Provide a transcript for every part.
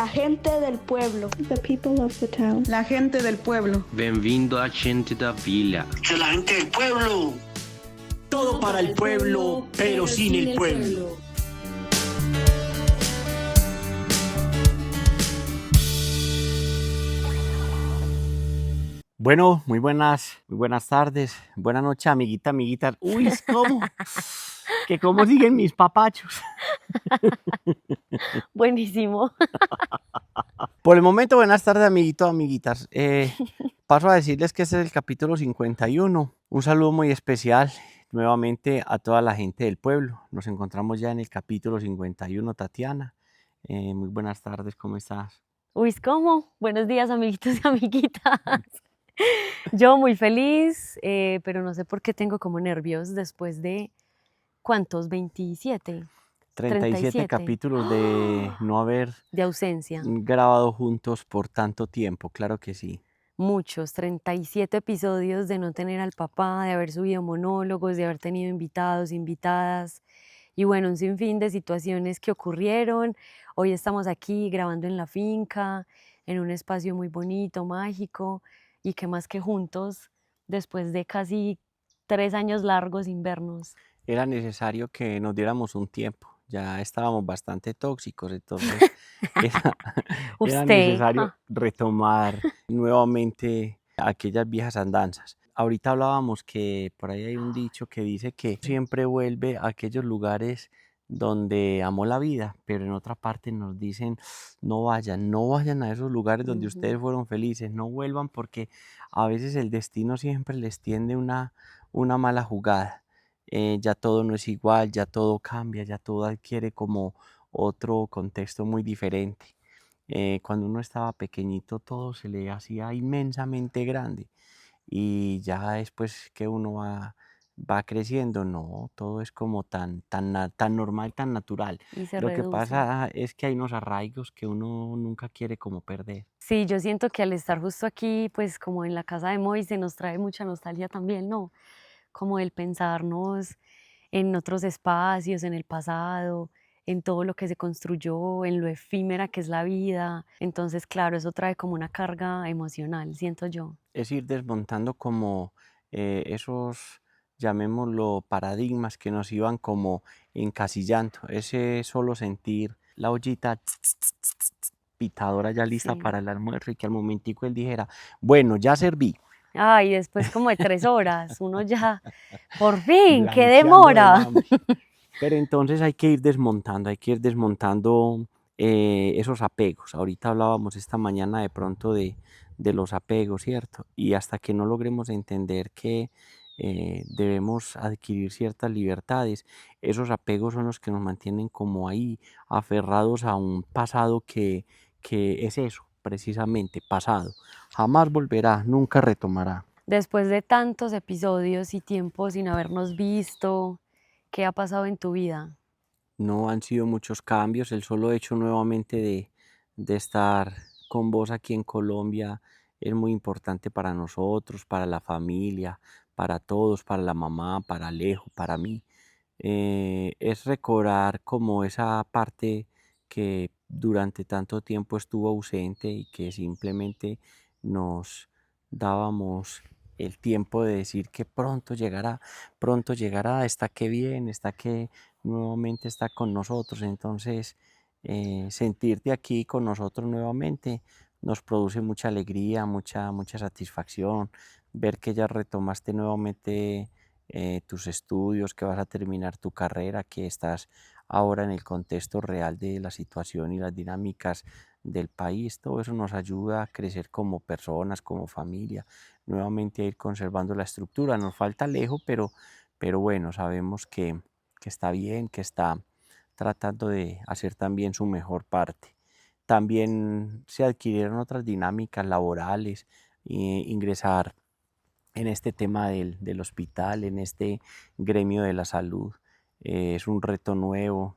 La gente del pueblo. The people of the town. La gente del pueblo. Bem-vindo à gente da vila. La gente del pueblo. Todo para el pueblo, pero sin el pueblo. Bueno, muy buenas tardes, buenas noches, amiguitas. Uy, ¿cómo siguen mis papachos? Buenísimo. Por el momento, buenas tardes, amiguitas. Paso a decirles que este es el capítulo 51. Un saludo muy especial nuevamente a toda la gente del pueblo. Nos encontramos ya en el capítulo 51, Tatiana. Muy buenas tardes, ¿cómo estás? Uy, ¿cómo? Buenos días, amiguitos y amiguitas. Yo muy feliz, pero no sé por qué tengo como nervios después de, ¿cuántos? 27. 37 capítulos de no haber de ausencia. Grabado juntos por tanto tiempo, claro que sí. Muchos, 37 episodios de no tener al papá, de haber subido monólogos, de haber tenido invitados, invitadas, y bueno, un sinfín de situaciones que ocurrieron. Hoy estamos aquí grabando en la finca, en un espacio muy bonito, mágico, y qué más que juntos, después de casi 3 años largos sin vernos. Era necesario que nos diéramos un tiempo, ya estábamos bastante tóxicos, entonces era necesario retomar nuevamente aquellas viejas andanzas. Ahorita hablábamos que por ahí hay un dicho que dice que siempre vuelve a aquellos lugares donde amó la vida, pero en otra parte nos dicen no vayan a esos lugares donde ustedes fueron felices, no vuelvan porque a veces el destino siempre les tiende una mala jugada. Ya todo no es igual, ya todo cambia, ya todo adquiere como otro contexto muy diferente. Cuando uno estaba pequeñito todo se le hacía inmensamente grande y ya después que uno va creciendo, no, todo es como tan normal, tan natural. Lo que pasa es que hay unos arraigos que uno nunca quiere como perder. Sí, yo siento que al estar justo aquí, pues como en la casa de Moise, nos trae mucha nostalgia también, ¿no? Como el pensarnos en otros espacios, en el pasado, en todo lo que se construyó, en lo efímera que es la vida. Entonces, claro, eso trae como una carga emocional, siento yo. Es ir desmontando como esos, llamémoslo, paradigmas que nos iban como encasillando. Ese solo sentir la ollita pitadora ya lista para el almuerzo y que al momentico él dijera, bueno, ya serví. Ay, después como de 3 horas, uno ya, por fin, ¡qué demora! Pero entonces hay que ir desmontando esos apegos. Ahorita hablábamos esta mañana de pronto de los apegos, ¿cierto? Y hasta que no logremos entender que debemos adquirir ciertas libertades, esos apegos son los que nos mantienen como ahí, aferrados a un pasado que es eso, precisamente, pasado. Jamás volverá, nunca retomará. Después de tantos episodios y tiempo sin habernos visto, ¿qué ha pasado en tu vida? No han sido muchos cambios, el solo hecho nuevamente de estar con vos aquí en Colombia es muy importante para nosotros, para la familia, para todos, para la mamá, para Alejo, para mí. Es recordar como esa parte que durante tanto tiempo estuvo ausente y que simplemente nos dábamos el tiempo de decir que pronto llegará, está que bien, está que nuevamente está con nosotros. Entonces, sentirte aquí con nosotros nuevamente nos produce mucha alegría, mucha satisfacción, ver que ya retomaste nuevamente tus estudios, que vas a terminar tu carrera, que estás ahora en el contexto real de la situación y las dinámicas del país. Todo eso nos ayuda a crecer como personas, como familia, nuevamente a ir conservando la estructura. Nos falta lejos, pero bueno, sabemos que está bien, que está tratando de hacer también su mejor parte. También se adquirieron otras dinámicas laborales, ingresar en este tema del hospital, en este gremio de la salud. Es un reto nuevo,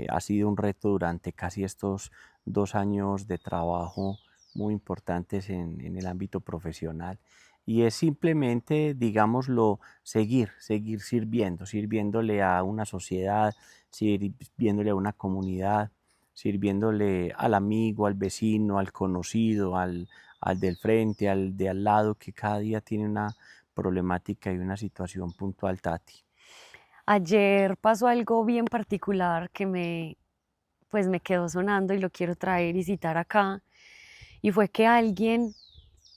ha sido un reto durante casi estos 2 años de trabajo muy importantes en el ámbito profesional. Y es simplemente, digámoslo, seguir sirviéndole a una sociedad, sirviéndole a una comunidad, sirviéndole al amigo, al vecino, al conocido, al del frente, al de al lado, que cada día tiene una problemática y una situación puntual, Tati. Ayer pasó algo bien particular que pues me quedó sonando y lo quiero traer y citar acá. Y fue que alguien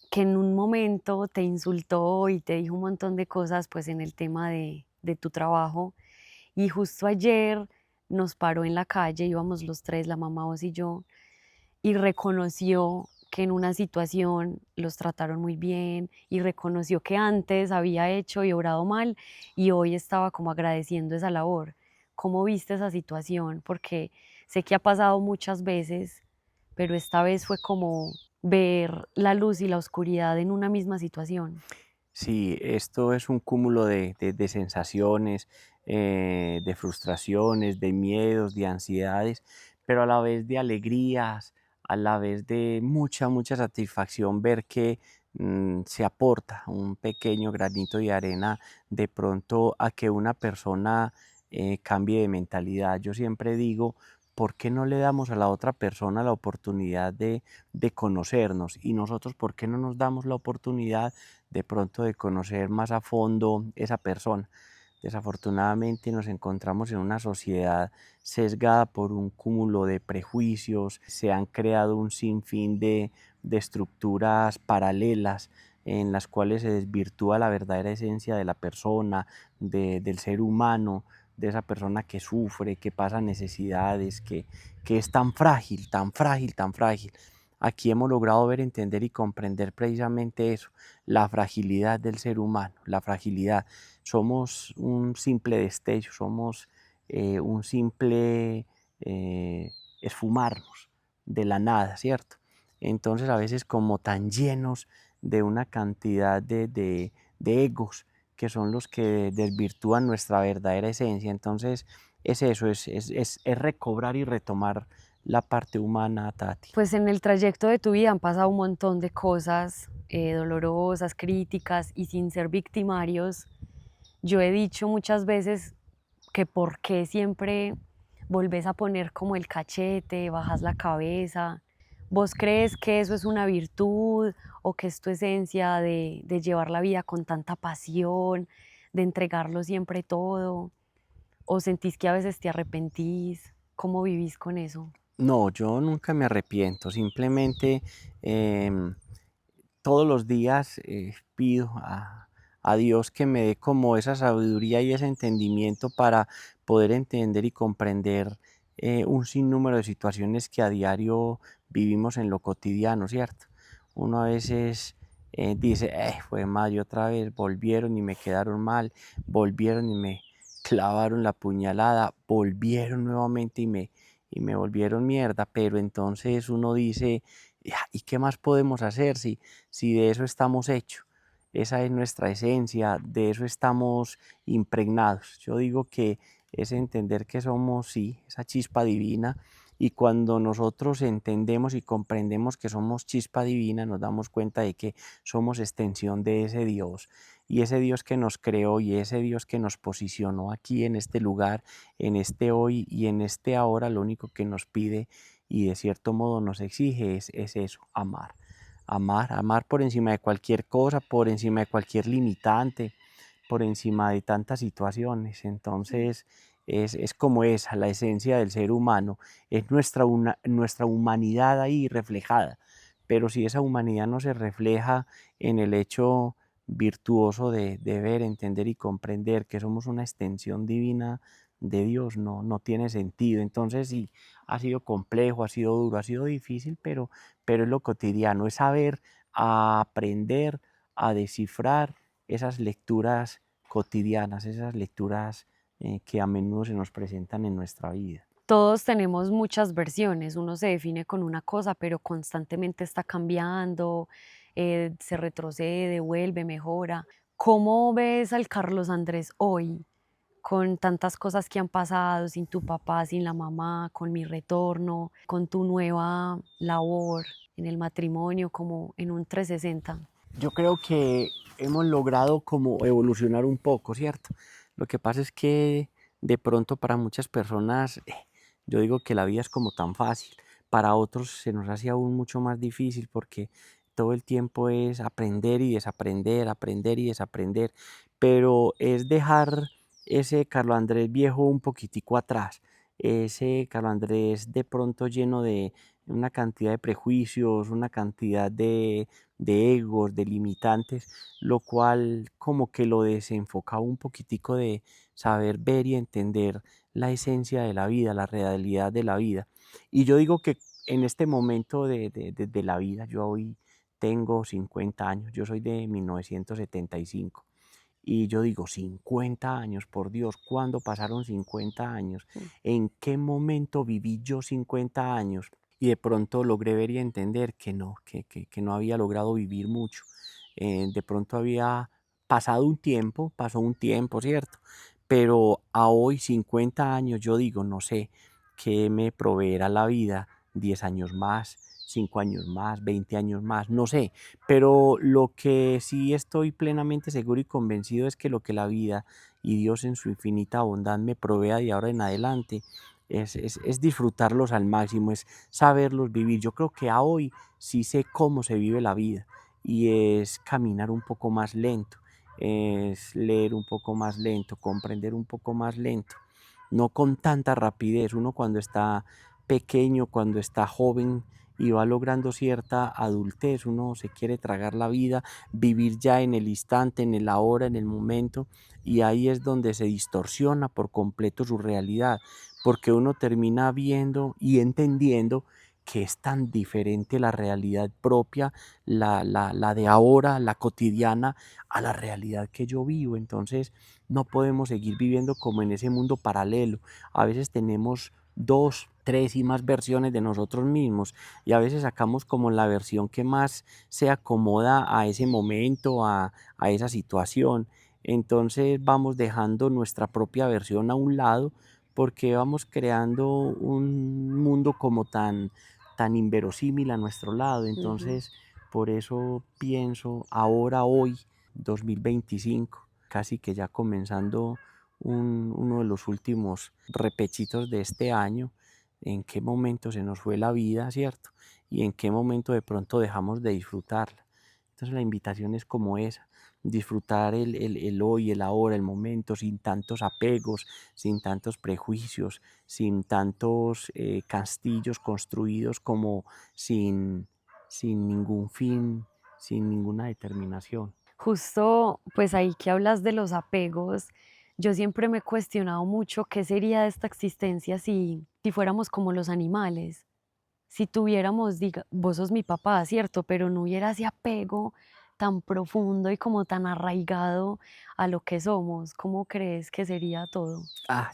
que en un momento te insultó y te dijo un montón de cosas pues en el tema de tu trabajo. Y justo ayer nos paró en la calle, íbamos los tres, la mamá, vos y yo, y reconoció que en una situación los trataron muy bien y reconoció que antes había hecho y obrado mal y hoy estaba como agradeciendo esa labor. ¿Cómo viste esa situación? Porque sé que ha pasado muchas veces, pero esta vez fue como ver la luz y la oscuridad en una misma situación. Sí, esto es un cúmulo de sensaciones, de frustraciones, de miedos, de ansiedades, pero a la vez de alegrías, a la vez de mucha satisfacción ver que se aporta un pequeño granito de arena de pronto a que una persona cambie de mentalidad. Yo siempre digo, ¿por qué no le damos a la otra persona la oportunidad de conocernos? Y nosotros, ¿por qué no nos damos la oportunidad de pronto de conocer más a fondo esa persona? Desafortunadamente nos encontramos en una sociedad sesgada por un cúmulo de prejuicios, se han creado un sinfín de estructuras paralelas en las cuales se desvirtúa la verdadera esencia de la persona, del ser humano, de esa persona que sufre, que pasa necesidades, que es tan frágil, tan frágil, tan frágil. Aquí hemos logrado ver, entender y comprender precisamente eso, la fragilidad del ser humano, la fragilidad. Somos un simple destello, somos un simple esfumarnos de la nada, ¿cierto? Entonces a veces como tan llenos de una cantidad de egos que son los que desvirtúan nuestra verdadera esencia. Entonces es eso, es recobrar y retomar la parte humana, Tati. Pues en el trayecto de tu vida han pasado un montón de cosas dolorosas, críticas y sin ser victimarios. Yo he dicho muchas veces que por qué siempre volvés a poner como el cachete, bajas la cabeza. ¿Vos crees que eso es una virtud o que es tu esencia de llevar la vida con tanta pasión, de entregarlo siempre todo? ¿O sentís que a veces te arrepentís? ¿Cómo vivís con eso? No, yo nunca me arrepiento, simplemente em, todos los días pido a Dios que me dé como esa sabiduría y ese entendimiento para poder entender y comprender un sinnúmero de situaciones que a diario vivimos en lo cotidiano, ¿cierto? Uno a veces dice, fue mal, y otra vez volvieron y me quedaron mal, volvieron y me clavaron la puñalada, volvieron nuevamente y me volvieron mierda, pero entonces uno dice, ¿y qué más podemos hacer si de eso estamos hechos? Esa es nuestra esencia, de eso estamos impregnados. Yo digo que es entender que somos, sí, esa chispa divina, y cuando nosotros entendemos y comprendemos que somos chispa divina, nos damos cuenta de que somos extensión de ese Dios, y ese Dios que nos creó y ese Dios que nos posicionó aquí en este lugar, en este hoy y en este ahora. Lo único que nos pide y de cierto modo nos exige es eso, amar. Amar por encima de cualquier cosa, por encima de cualquier limitante, por encima de tantas situaciones. Entonces es como esa, la esencia del ser humano, es nuestra humanidad ahí reflejada. Pero si esa humanidad no se refleja en el hecho virtuoso de ver, entender y comprender que somos una extensión divina de Dios, no tiene sentido. Entonces sí, ha sido complejo, ha sido duro, ha sido difícil, pero es lo cotidiano, es saber a aprender a descifrar esas lecturas cotidianas, esas lecturas que a menudo se nos presentan en nuestra vida. Todos tenemos muchas versiones, uno se define con una cosa, pero constantemente está cambiando, se retrocede, vuelve, mejora. ¿Cómo ves al Carlos Andrés hoy, con tantas cosas que han pasado, sin tu papá, sin la mamá, con mi retorno, con tu nueva labor en el matrimonio, como en un 360? Yo creo que hemos logrado como evolucionar un poco, ¿cierto? Lo que pasa es que de pronto para muchas personas Yo digo que la vida es como tan fácil. Para otros se nos hace aún mucho más difícil porque todo el tiempo es aprender y desaprender, aprender y desaprender. Pero es dejar ese Carlos Andrés viejo un poquitico atrás. Ese Carlos Andrés de pronto lleno de una cantidad de prejuicios, una cantidad de egos, de limitantes, lo cual como que lo desenfoca un poquitico de saber ver y entender la esencia de la vida, la realidad de la vida. Y yo digo que en este momento de la vida, yo hoy tengo 50 años, yo soy de 1975. Y yo digo, 50 años, por Dios, ¿cuándo pasaron 50 años? Mm. ¿En qué momento viví yo 50 años? Y de pronto logré ver y entender que no, que no había logrado vivir mucho. De pronto había pasado un tiempo, pasó un tiempo, ¿cierto? Pero a hoy, 50 años, yo digo, no sé, ¿qué me proveerá la vida? 10 años más, 5 años más, 20 años más, no sé. Pero lo que sí estoy plenamente seguro y convencido es que lo que la vida y Dios en su infinita bondad me provea de ahora en adelante es disfrutarlos al máximo, es saberlos vivir. Yo creo que a hoy sí sé cómo se vive la vida y es caminar un poco más lento, es leer un poco más lento, comprender un poco más lento, no con tanta rapidez. Uno cuando está pequeño, cuando está joven y va logrando cierta adultez, uno se quiere tragar la vida, vivir ya en el instante, en el ahora, en el momento, y ahí es donde se distorsiona por completo su realidad, porque uno termina viendo y entendiendo que es tan diferente la realidad propia, la de ahora, la cotidiana, a la realidad que yo vivo. Entonces no podemos seguir viviendo como en ese mundo paralelo. A veces tenemos dos, tres y más versiones de nosotros mismos y a veces sacamos como la versión que más se acomoda a ese momento, a esa situación. Entonces vamos dejando nuestra propia versión a un lado porque vamos creando un mundo como tan inverosímil a nuestro lado. Ujú. Entonces, por eso pienso ahora, hoy, 2025, casi que ya comenzando uno de los últimos repechitos de este año, en qué momento se nos fue la vida, ¿cierto? Y en qué momento de pronto dejamos de disfrutarla. Entonces la invitación es como esa, disfrutar el hoy, el ahora, el momento, sin tantos apegos, sin tantos prejuicios, sin tantos castillos construidos como sin ningún fin, sin ninguna determinación. Justo, pues ahí que hablas de los apegos, yo siempre me he cuestionado mucho qué sería de esta existencia si fuéramos como los animales, si tuviéramos, diga, vos sos mi papá, ¿cierto? Pero no hubiera ese apego tan profundo y como tan arraigado a lo que somos. ¿Cómo crees que sería todo?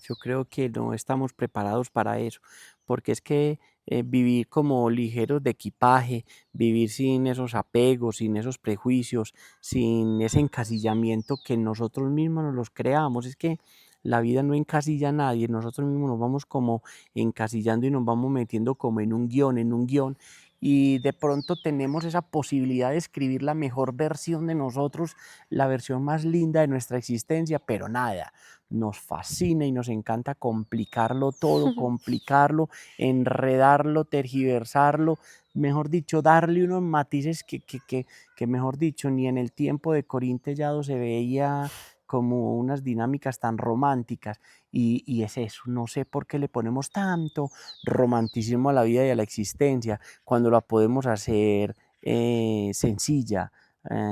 Yo creo que no estamos preparados para eso, porque es que vivir como ligeros de equipaje, vivir sin esos apegos, sin esos prejuicios, sin ese encasillamiento que nosotros mismos nos los creamos, es que la vida no encasilla a nadie, nosotros mismos nos vamos como encasillando y nos vamos metiendo como en un guión, y de pronto tenemos esa posibilidad de escribir la mejor versión de nosotros, la versión más linda de nuestra existencia, pero nada, nos fascina y nos encanta complicarlo todo, complicarlo, enredarlo, tergiversarlo, mejor dicho, darle unos matices que mejor dicho, ni en el tiempo de Corín Tellado se veía como unas dinámicas tan románticas. Y es eso, no sé por qué le ponemos tanto romanticismo a la vida y a la existencia, cuando la podemos hacer sencilla,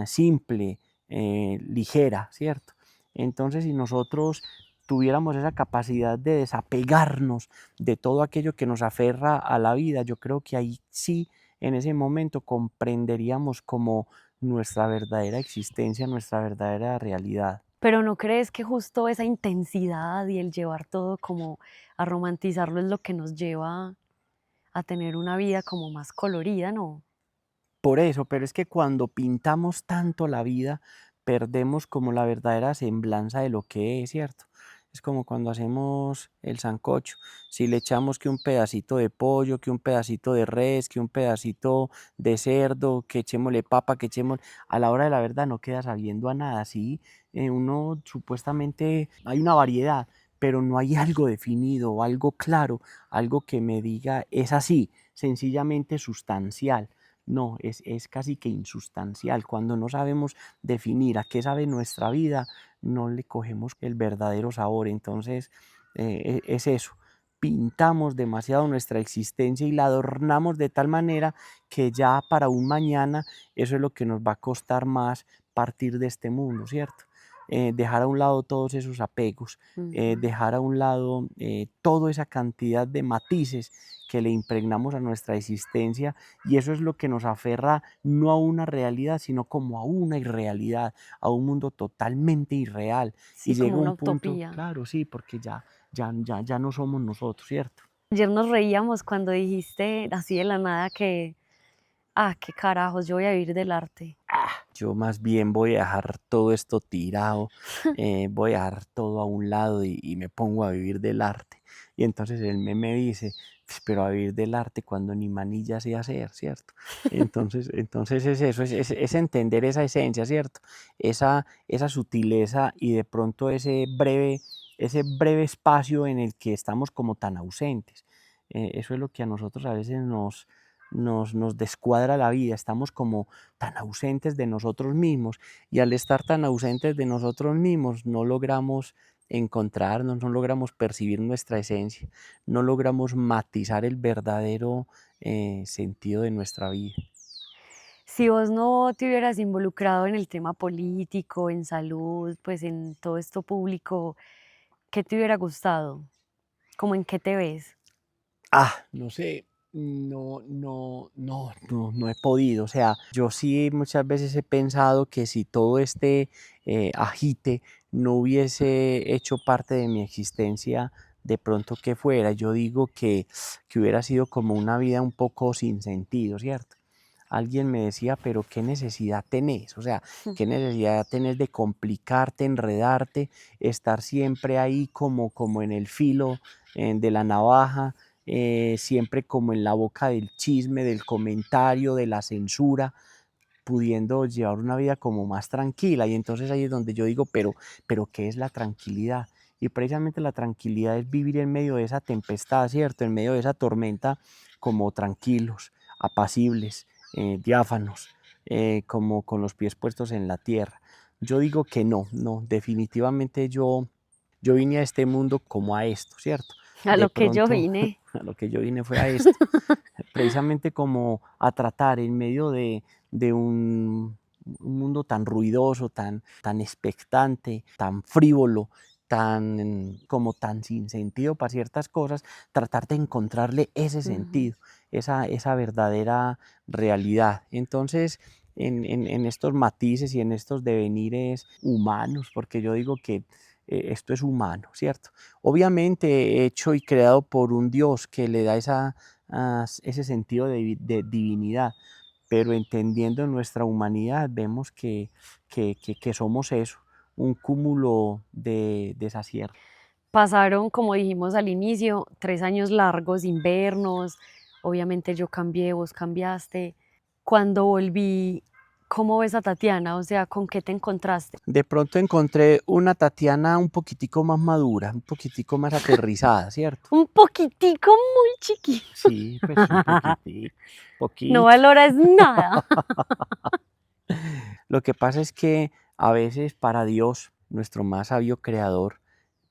simple, ligera, ¿cierto? Entonces, si nosotros tuviéramos esa capacidad de desapegarnos de todo aquello que nos aferra a la vida, yo creo que ahí sí, en ese momento, comprenderíamos como nuestra verdadera existencia, nuestra verdadera realidad. Pero ¿no crees que justo esa intensidad y el llevar todo como a romantizarlo es lo que nos lleva a tener una vida como más colorida, no? Por eso, pero es que cuando pintamos tanto la vida, perdemos como la verdadera semblanza de lo que es, ¿cierto? Es como cuando hacemos el sancocho. Si le echamos que un pedacito de pollo, que un pedacito de res, que un pedacito de cerdo, que echémosle papa, que echemos, a la hora de la verdad no queda sabiendo a nada, ¿sí? Uno supuestamente, hay una variedad, pero no hay algo definido, algo claro, algo que me diga es así, sencillamente sustancial. No, es casi que insustancial. Cuando no sabemos definir a qué sabe nuestra vida, no le cogemos el verdadero sabor. Entonces, es eso. Pintamos demasiado nuestra existencia y la adornamos de tal manera que ya para un mañana eso es lo que nos va a costar más partir de este mundo, ¿cierto? Dejar a un lado todos esos apegos, dejar a un lado toda esa cantidad de matices que le impregnamos a nuestra existencia, y eso es lo que nos aferra no a una realidad, sino como a una irrealidad, a un mundo totalmente irreal. Y Sí, llega como una un punto, utopía. claro, sí, porque ya no somos nosotros, ¿cierto? Ayer nos reíamos cuando dijiste así de la nada que, qué carajos, yo voy a vivir del arte. Yo más bien voy a dejar todo esto tirado, voy a dejar todo a un lado y me pongo a vivir del arte. Y entonces el meme dice, "Pues, pero a vivir del arte cuando ni manilla sé hacer, ¿cierto?" Entonces es eso, es entender esa esencia, ¿cierto? Esa sutileza y de pronto ese breve espacio en el que estamos como tan ausentes. Eso es lo que a nosotros a veces nos descuadra la vida, estamos como tan ausentes de nosotros mismos, y al estar tan ausentes de nosotros mismos no logramos encontrarnos, no logramos percibir nuestra esencia, no logramos matizar el verdadero sentido de nuestra vida. Si vos no te hubieras involucrado en el tema político, en salud, pues en todo esto público, ¿qué te hubiera gustado? ¿Cómo en qué te ves? No sé, no he podido. O sea, yo sí muchas veces he pensado que si todo este agite no hubiese hecho parte de mi existencia, de pronto que fuera, yo digo que hubiera sido como una vida un poco sin sentido, ¿cierto? Alguien me decía, pero ¿qué necesidad tenés? O sea, ¿qué necesidad tenés de complicarte, enredarte, estar siempre ahí como en el filo de la navaja, siempre como en la boca del chisme, del comentario, de la censura, pudiendo llevar una vida como más tranquila? Y entonces ahí es donde yo digo, pero ¿qué es la tranquilidad? Y precisamente la tranquilidad es vivir en medio de esa tempestad, ¿cierto? En medio de esa tormenta, como tranquilos, apacibles, diáfanos, como con los pies puestos en la tierra. Yo digo que no, definitivamente yo vine a este mundo como a esto, ¿cierto? A De lo que yo pronto, vine. a lo que yo vine fue a esto, precisamente como a tratar en medio de un mundo tan ruidoso, tan expectante, tan frívolo, tan sin sentido para ciertas cosas, tratar de encontrarle ese Ujú. sentido, esa verdadera realidad. Entonces, en estos matices y en estos devenires humanos, porque yo digo que esto es humano, ¿cierto? Obviamente hecho y creado por un Dios que le da ese sentido de divinidad, pero entendiendo nuestra humanidad vemos que somos eso, un cúmulo de desaciertos. Pasaron, como dijimos al inicio, 3 años largos, invernos. Obviamente yo cambié, vos cambiaste. Cuando volví, ¿cómo ves a Tatiana? O sea, ¿con qué te encontraste? De pronto encontré una Tatiana un poquitico más madura, un poquitico más aterrizada, ¿cierto? Un poquitico muy chiquito. Sí, pues un poquitico, No poquito. valoras nada. Lo que pasa es que a veces para Dios, nuestro más sabio creador,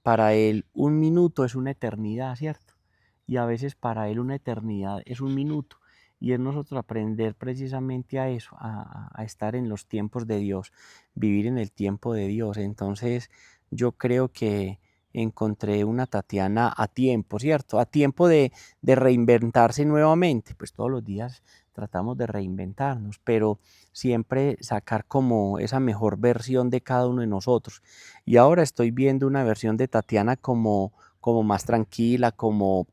para Él un minuto es una eternidad, ¿cierto? Y a veces para Él una eternidad es un minuto. Y es nosotros aprender precisamente a eso, a estar en los tiempos de Dios, vivir en el tiempo de Dios. Entonces yo creo que encontré una Tatiana a tiempo, ¿cierto? A tiempo de reinventarse nuevamente. Pues todos los días tratamos de reinventarnos, pero siempre sacar como esa mejor versión de cada uno de nosotros. Y ahora estoy viendo una versión de Tatiana como más tranquila, como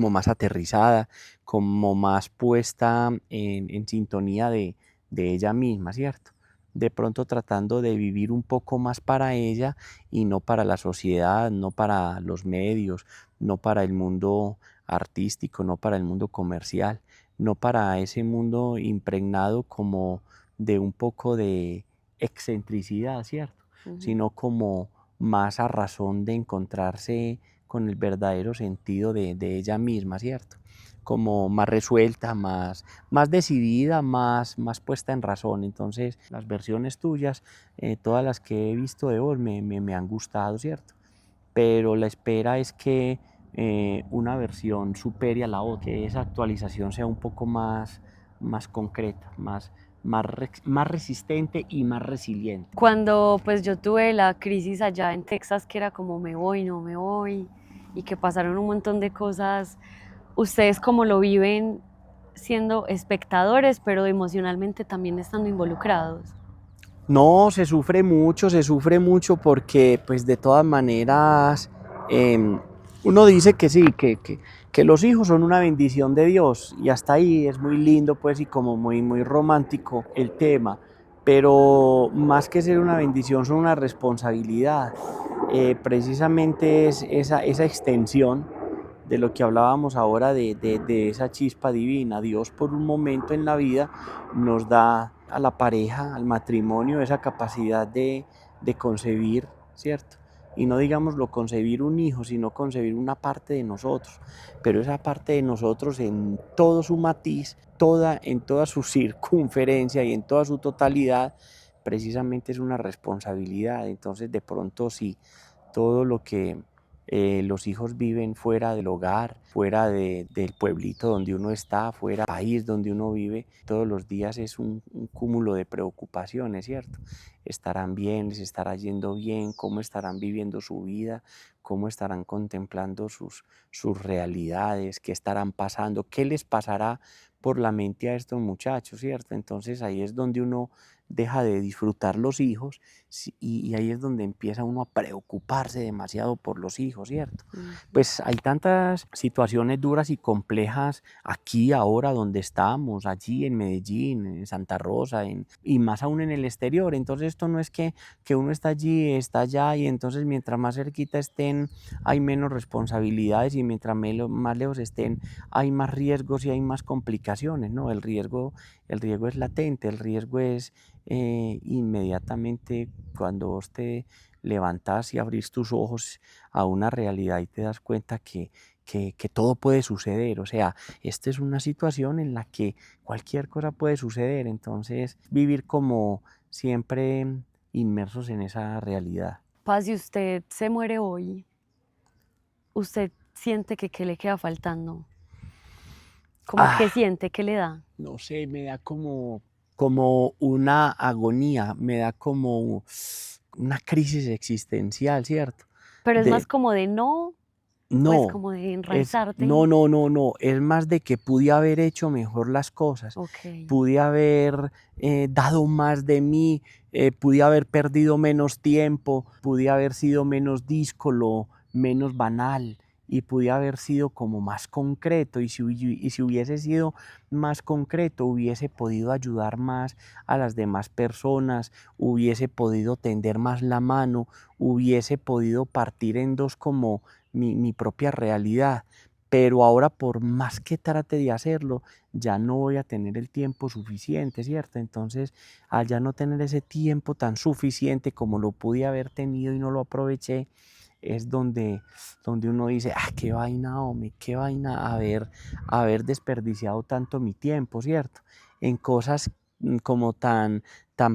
más aterrizada, como más puesta en sintonía de ella misma, ¿cierto? De pronto tratando de vivir un poco más para ella y no para la sociedad, no para los medios, no para el mundo artístico, no para el mundo comercial, no para ese mundo impregnado como de un poco de excentricidad, ¿cierto? Ujú. Sino como más a razón de encontrarse con el verdadero sentido de ella misma, ¿cierto? Como más resuelta, más decidida, más puesta en razón. Entonces, las versiones tuyas, todas las que he visto de vos, me han gustado, ¿cierto? Pero la espera es que una versión supere a la otra, que esa actualización sea un poco más concreta, más resistente y más resiliente. Cuando pues yo tuve la crisis allá en Texas, que era como me voy, no me voy, y que pasaron un montón de cosas, ¿ustedes cómo lo viven siendo espectadores, pero emocionalmente también estando involucrados? No, se sufre mucho porque pues de todas maneras uno dice que sí, que los hijos son una bendición de Dios y hasta ahí es muy lindo pues y como muy romántico el tema, pero más que ser una bendición son una responsabilidad. Precisamente es esa extensión de lo que hablábamos ahora de esa chispa divina. Dios por un momento en la vida nos da a la pareja, al matrimonio, esa capacidad de concebir, ¿cierto? Y no digámoslo concebir un hijo, sino concebir una parte de nosotros. Pero esa parte de nosotros en todo su matiz, en toda su circunferencia y en toda su totalidad, precisamente es una responsabilidad. Entonces de pronto sí, todo lo que los hijos viven fuera del hogar, fuera del pueblito donde uno está, fuera del país donde uno vive, todos los días es un cúmulo de preocupaciones, ¿cierto? ¿Estarán bien? ¿Les estará yendo bien? ¿Cómo estarán viviendo su vida? ¿Cómo estarán contemplando sus realidades? ¿Qué estarán pasando? ¿Qué les pasará por la mente a estos muchachos, ¿cierto? Entonces ahí es donde uno deja de disfrutar los hijos y ahí es donde empieza uno a preocuparse demasiado por los hijos, ¿cierto? Pues hay tantas situaciones duras y complejas aquí, ahora, donde estamos, allí en Medellín, en Santa Rosa, y más aún en el exterior. Entonces esto no es que uno está allí, está allá, y entonces mientras más cerquita estén, hay menos responsabilidades, y mientras más lejos estén, hay más riesgos y hay más complicaciones, ¿no? El riesgo es latente, el riesgo es inmediatamente cuando vos te levantas y abrís tus ojos a una realidad y te das cuenta que todo puede suceder. O sea, esta es una situación en la que cualquier cosa puede suceder. Entonces, vivir como siempre inmersos en esa realidad. Paz, si usted se muere hoy, ¿usted siente que qué le queda faltando? ¿Cómo que siente? ¿Qué le da? No sé, me da como una agonía, me da como una crisis existencial, ¿cierto? Pero es más De, como de no, pues no, como de no, enraizarte. no, es más de que pude haber hecho mejor las cosas, Ok. pude haber dado más de mí, pude haber perdido menos tiempo, pude haber sido menos díscolo, menos banal, y pude haber sido como más concreto, y si hubiese sido más concreto, hubiese podido ayudar más a las demás personas, hubiese podido tender más la mano, hubiese podido partir en dos como mi propia realidad. Pero ahora, por más que trate de hacerlo, ya no voy a tener el tiempo suficiente, ¿cierto? Entonces, al ya no tener ese tiempo tan suficiente como lo pude haber tenido y no lo aproveché, es donde uno dice, qué vaina, hombre, qué vaina haber desperdiciado tanto mi tiempo, ¿cierto? En cosas como tan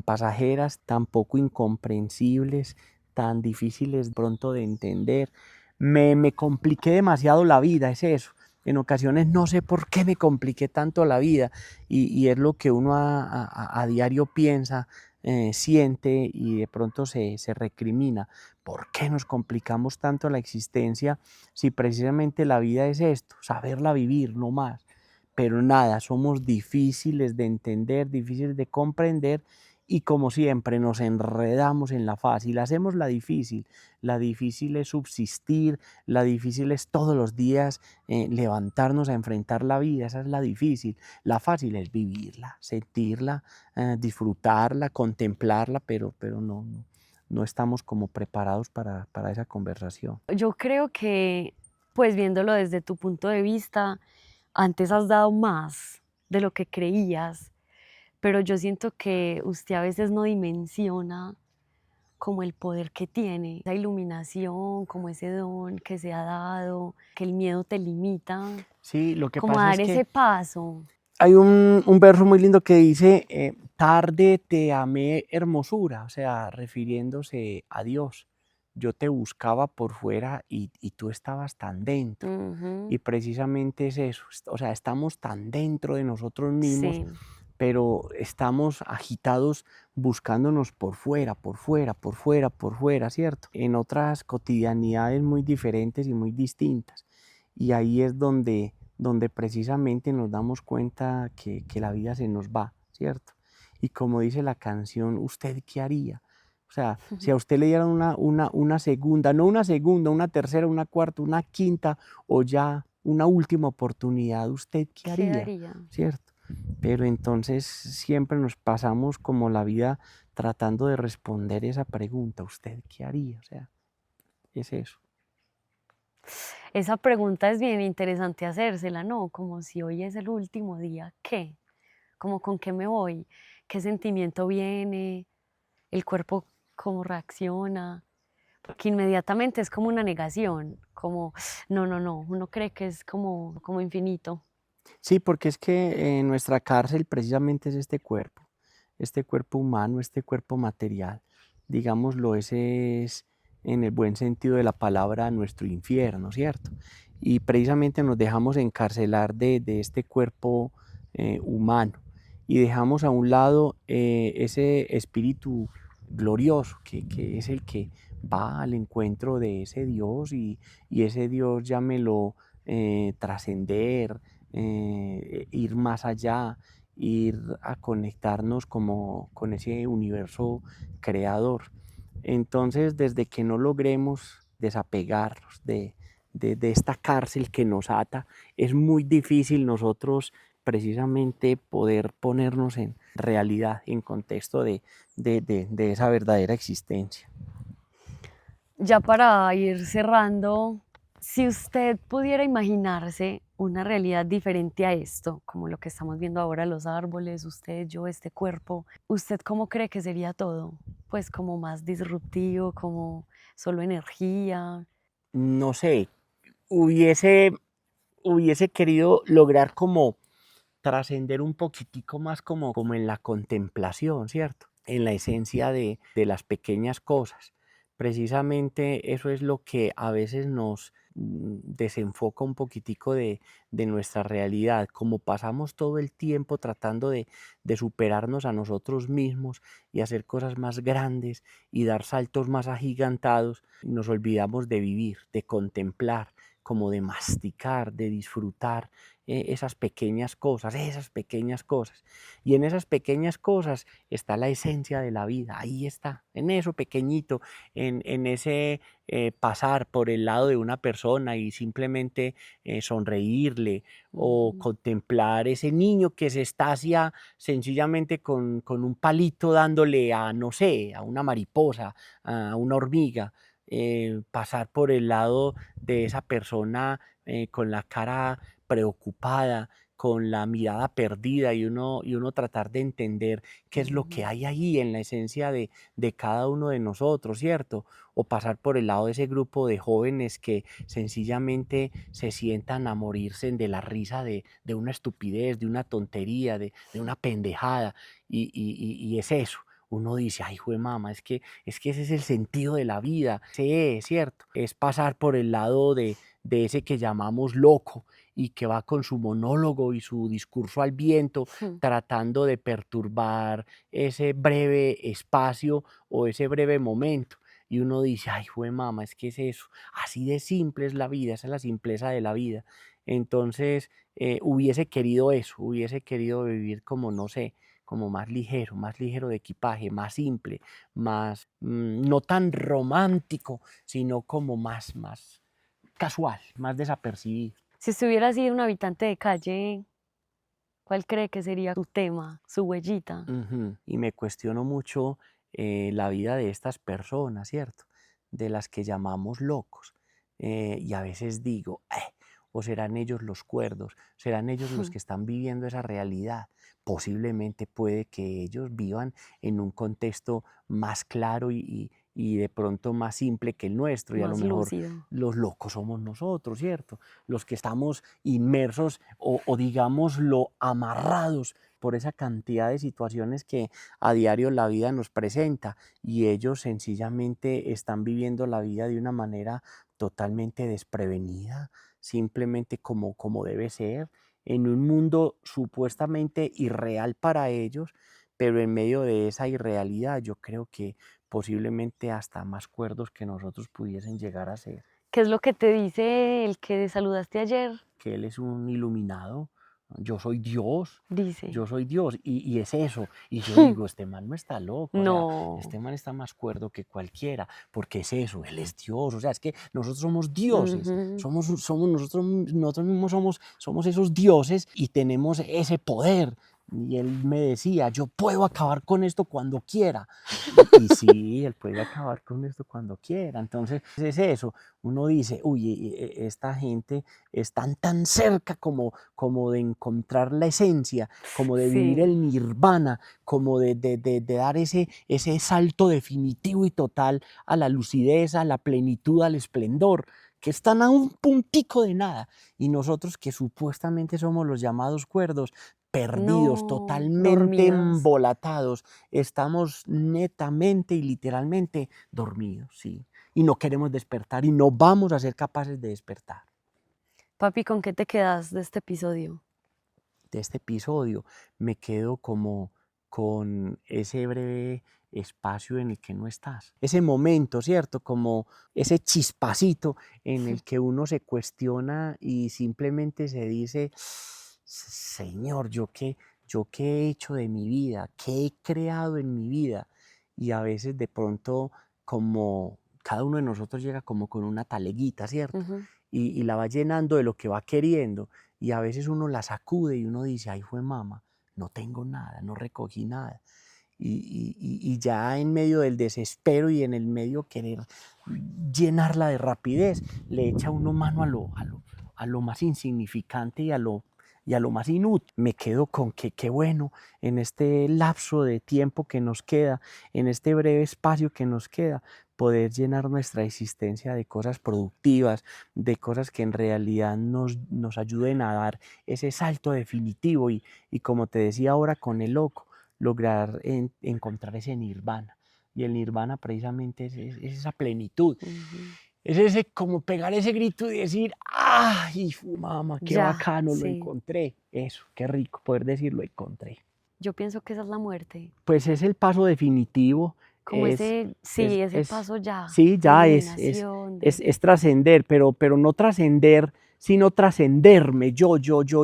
pasajeras, tan poco incomprensibles, tan difíciles pronto de entender. Me compliqué demasiado la vida, es eso. En ocasiones no sé por qué me compliqué tanto la vida y es lo que uno a diario piensa, siente y de pronto se recrimina. ¿Por qué nos complicamos tanto la existencia si precisamente la vida es esto? Saberla vivir, no más. Pero nada, somos difíciles de entender, difíciles de comprender y como siempre nos enredamos en la fácil, hacemos la difícil. La difícil es subsistir, la difícil es todos los días levantarnos a enfrentar la vida, esa es la difícil. La fácil es vivirla, sentirla, disfrutarla, contemplarla, pero no estamos como preparados para esa conversación. Yo creo que, pues viéndolo desde tu punto de vista, antes has dado más de lo que creías, pero yo siento que usted a veces no dimensiona como el poder que tiene, esa iluminación, como ese don que se ha dado, que el miedo te limita, Sí, lo que como pasa es dar ese que paso. hay un verso muy lindo que dice, tarde te amé hermosura, o sea, refiriéndose a Dios. Yo te buscaba por fuera y tú estabas tan dentro. Ujú, Y precisamente es eso, o sea, estamos tan dentro de nosotros mismos, sí, pero estamos agitados buscándonos por fuera, por fuera, por fuera, por fuera, ¿cierto? En otras cotidianidades muy diferentes y muy distintas. Y ahí es donde precisamente nos damos cuenta que la vida se nos va, ¿cierto? Y como dice la canción, ¿usted qué haría? O sea, si a usted le dieran una segunda, no una segunda, una tercera, una cuarta, una quinta o ya una última oportunidad, ¿usted qué ¿qué haría? haría? ¿Cierto? Pero entonces siempre nos pasamos como la vida tratando de responder esa pregunta, ¿usted qué haría? O sea, es eso. Esa pregunta es bien interesante hacérsela, ¿no? Como si hoy es el último día, ¿qué? Como con qué me voy, qué sentimiento viene, el cuerpo cómo reacciona, porque inmediatamente es como una negación, como no, no, no, uno cree que es como infinito. Sí, porque es que nuestra cárcel precisamente es este cuerpo humano, este cuerpo material. Digámoslo, ese es en el buen sentido de la palabra nuestro infierno, ¿cierto? Y precisamente nos dejamos encarcelar de este cuerpo humano y dejamos a un lado ese espíritu glorioso que es el que va al encuentro de ese Dios y ese Dios llámelo trascender, ir más allá, ir a conectarnos como con ese universo creador. Entonces, desde que no logremos desapegarnos de esta cárcel que nos ata, es muy difícil nosotros precisamente poder ponernos en realidad, en contexto de esa verdadera existencia. Ya para ir cerrando, si usted pudiera imaginarse una realidad diferente a esto, como lo que estamos viendo ahora, los árboles, usted, yo, este cuerpo, ¿usted cómo cree que sería todo? Pues como más disruptivo, como solo energía. No sé, hubiese, hubiese querido lograr como trascender un poquitico más como en la contemplación, ¿cierto? En la esencia de las pequeñas cosas. Precisamente eso es lo que a veces nos desenfoca un poquitico de nuestra realidad. Como pasamos todo el tiempo tratando de superarnos a nosotros mismos y hacer cosas más grandes y dar saltos más agigantados, nos olvidamos de vivir, de contemplar, como de masticar, de disfrutar esas pequeñas cosas, esas pequeñas cosas. Y en esas pequeñas cosas está la esencia de la vida, ahí está, en eso pequeñito, en ese pasar por el lado de una persona y simplemente sonreírle o Ujú. contemplar ese niño que se estacia sencillamente con un palito dándole a, no sé, a una mariposa, a una hormiga. Pasar por el lado de esa persona con la cara preocupada, con la mirada perdida y uno tratar de entender qué es lo que Ujú. hay ahí en la esencia de cada uno de nosotros, ¿cierto? O pasar por el lado de ese grupo de jóvenes que sencillamente se sientan a morirse de la risa de una estupidez, de una tontería, de una pendejada, y es eso. Uno dice, ay, jue mama, es que ese es el sentido de la vida. Sí, es cierto. Es pasar por el lado de ese que llamamos loco y que va con su monólogo y su discurso al viento, tratando de perturbar ese breve espacio o ese breve momento. Y uno dice, ay, jue mama, es que es eso. Así de simple es la vida, esa es la simpleza de la vida. Entonces, hubiese querido eso, hubiese querido vivir como, no sé, como más ligero de equipaje, más simple, más, no tan romántico, sino como más casual, más desapercibido. Si usted hubiera sido un habitante de calle, ¿cuál cree que sería su tema, su huellita? Ujú. Y me cuestiono mucho la vida de estas personas, ¿cierto? De las que llamamos locos. Y a veces digo, o serán ellos los cuerdos, serán ellos los que están viviendo esa realidad. Posiblemente puede que ellos vivan en un contexto más claro y de pronto más simple que el nuestro, y a lo Más mejor lúcido. los locos somos nosotros, ¿cierto? Los que estamos inmersos o digámoslo amarrados por esa cantidad de situaciones que a diario la vida nos presenta, y ellos sencillamente están viviendo la vida de una manera totalmente desprevenida, simplemente como debe ser, en un mundo supuestamente irreal para ellos, pero en medio de esa irrealidad yo creo que posiblemente hasta más cuerdos que nosotros pudiesen llegar a ser, ¿Qué es lo que te dice el que saludaste ayer? que Él es un iluminado, Dice. yo soy Dios, y es eso, y yo digo, este man no está loco, o sea, No. este man está más cuerdo que cualquiera, porque es eso, Él es Dios, o sea, es que nosotros somos dioses, Ujú. nosotros mismos somos esos dioses y tenemos ese poder. Y él me decía, yo puedo acabar con esto cuando quiera. Y sí, él puede acabar con esto cuando quiera. Entonces es eso, uno dice, uy, esta gente están tan cerca como de encontrar la esencia, como de vivir Sí. el nirvana, como de dar ese salto definitivo y total a la lucidez, a la plenitud, al esplendor, que están a un puntico de nada. Y nosotros que supuestamente somos los llamados cuerdos, perdidos, No, totalmente dormidos. embolatados, estamos netamente y literalmente dormidos, sí. Y no queremos despertar y no vamos a ser capaces de despertar. Papi, ¿con qué te quedas de este episodio? De este episodio me quedo como con ese breve espacio en el que no estás. Ese momento, ¿cierto? Como ese chispacito en el que uno se cuestiona y simplemente se dice, Señor, ¿yo qué he hecho de mi vida? ¿Qué he creado en mi vida? Y a veces de pronto, como cada uno de nosotros llega como con una taleguita, ¿cierto? Ujú. Y la va llenando de lo que va queriendo. Y a veces uno la sacude y uno dice, ay, fue mamá, no tengo nada, no recogí nada. Y ya en medio del desespero y en el medio querer llenarla de rapidez, le echa uno mano a lo más insignificante y a lo más inútil. Me quedo con que qué bueno en este lapso de tiempo que nos queda, en este breve espacio que nos queda, poder llenar nuestra existencia de cosas productivas, de cosas que en realidad nos ayuden a dar ese salto definitivo y como te decía ahora con el loco, lograr encontrar ese nirvana. Y el nirvana precisamente es esa plenitud. Ujú. Es ese como pegar ese grito y decir, ¡ay, mamá, qué Ya, bacano, lo sí. encontré! Eso, qué rico poder decir, lo encontré. Yo pienso que esa es la muerte. Pues es el paso definitivo, Como ese, sí, ese es paso ya sí, de ya iluminación, de... es trascender, pero no trascender, sino trascenderme, yo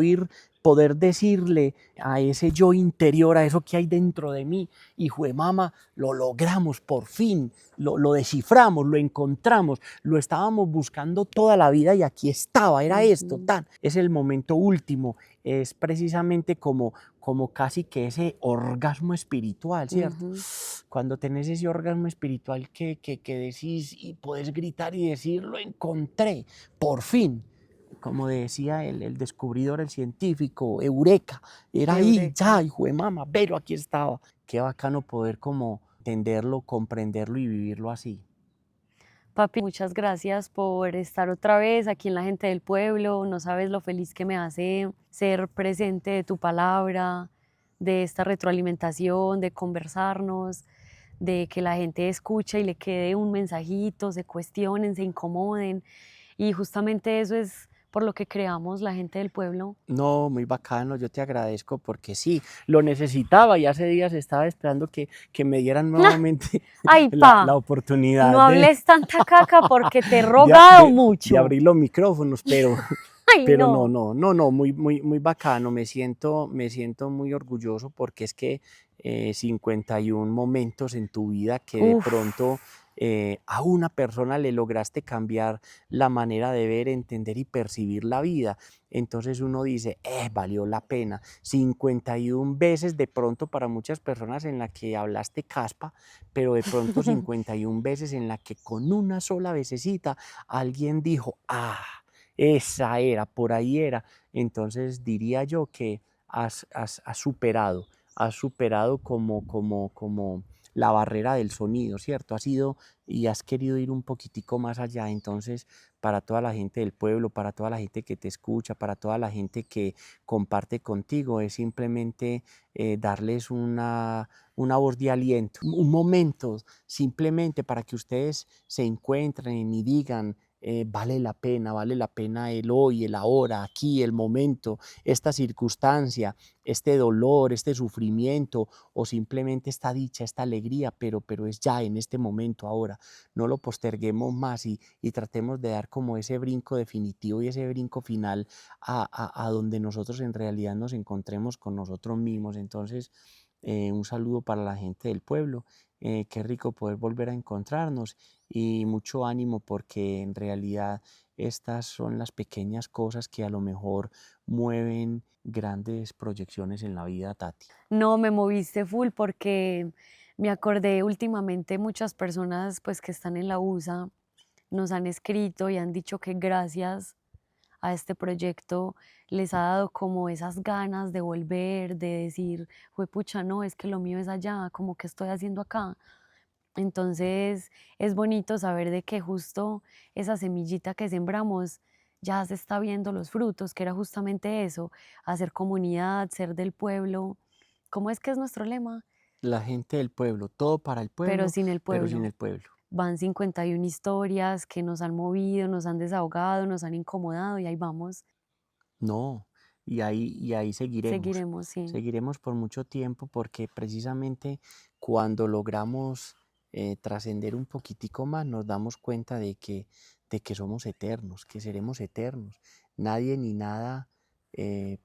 ir, poder decirle a ese yo interior, a eso que hay dentro de mí, hijo de mama, lo logramos por fin, lo desciframos, lo encontramos, lo estábamos buscando toda la vida y aquí estaba, era esto, Ujú, tan. Es el momento último, es precisamente como casi que ese orgasmo espiritual, ¿cierto? ujú. Cuando tenés ese orgasmo espiritual que decís y podés gritar y decir, lo encontré, por fin. Como decía el descubridor, el científico, Eureka, era ahí, Eureka. ya, hijo de mama, pero aquí estaba. Qué bacano poder como entenderlo, comprenderlo y vivirlo así. Papi, muchas gracias por estar otra vez aquí en La Gente del Pueblo. No sabes lo feliz que me hace ser presente de tu palabra, de esta retroalimentación, de conversarnos, de que la gente escuche y le quede un mensajito, se cuestionen, se incomoden. Y justamente eso es por lo que creamos La Gente del Pueblo. No, muy bacano, yo te agradezco porque sí, lo necesitaba y hace días estaba esperando que me dieran nuevamente Ay, la pa, no oportunidad hables tanta caca porque te he de, a- rogado de- de mucho. abrir los micrófonos, pero, Ay, pero no, no. no, no, no, muy, muy, muy bacano, me siento muy orgulloso porque es que 51 momentos en tu vida que de Uf, pronto a una persona le lograste cambiar la manera de ver, entender y percibir la vida. Entonces uno dice, valió la pena. 51 veces de pronto para muchas personas en la que hablaste caspa, pero de pronto 51 veces en la que con una sola vecesita alguien dijo, esa era, por ahí era. Entonces diría yo que has superado como la barrera del sonido, ¿cierto? Has ido y has querido ir un poquitico más allá. Entonces, para toda la gente del pueblo, para toda la gente que te escucha, para toda la gente que comparte contigo, es simplemente darles una voz de aliento, un momento simplemente para que ustedes se encuentren y digan, vale la pena el hoy, el ahora, aquí, el momento, esta circunstancia, este dolor, este sufrimiento o simplemente esta dicha, esta alegría, pero es ya en este momento ahora. No lo posterguemos más y tratemos de dar como ese brinco definitivo y ese brinco final a donde nosotros en realidad nos encontremos con nosotros mismos. Entonces, un saludo para la gente del pueblo. Qué rico poder volver a encontrarnos y mucho ánimo porque en realidad estas son las pequeñas cosas que a lo mejor mueven grandes proyecciones en la vida, Tati. No, me moviste full porque me acordé últimamente muchas personas pues que están en la USA nos han escrito y han dicho que gracias a este proyecto les ha dado como esas ganas de volver, de decir, pucha, no, es que lo mío es allá, como que estoy haciendo acá. Entonces es bonito saber de que justo esa semillita que sembramos ya se está viendo los frutos, que era justamente eso, hacer comunidad, ser del pueblo. ¿Cómo es que es nuestro lema? La gente del pueblo, todo para el Pero pueblo, sin el pero sin pueblo. el pueblo. Van 51 historias que nos han movido, nos han desahogado, nos han incomodado y ahí vamos, No, y ahí seguiremos. seguiremos, sí. Seguiremos por mucho tiempo porque precisamente cuando logramos trascender un poquitico más nos damos cuenta de que somos eternos, que seremos eternos. Nadie ni nada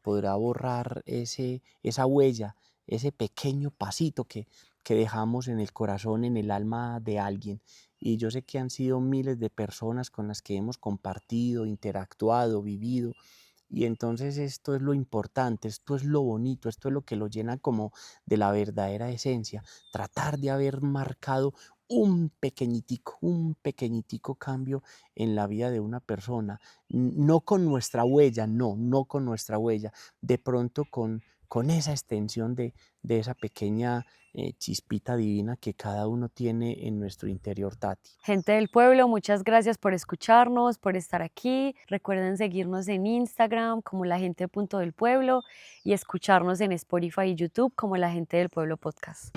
podrá borrar esa huella, ese pequeño pasito que dejamos en el corazón, en el alma de alguien. Y yo sé que han sido miles de personas con las que hemos compartido, interactuado, vivido. Y entonces esto es lo importante, esto es lo bonito, esto es lo que lo llena como de la verdadera esencia. Tratar de haber marcado un pequeñitico cambio en la vida de una persona. No con nuestra huella, no con nuestra huella. De pronto con esa extensión de esa pequeña chispita divina que cada uno tiene en nuestro interior, Tati. Gente del pueblo, muchas gracias por escucharnos, por estar aquí. Recuerden seguirnos en Instagram como La Gente Punto del Pueblo y escucharnos en Spotify y YouTube como La Gente del Pueblo Podcast.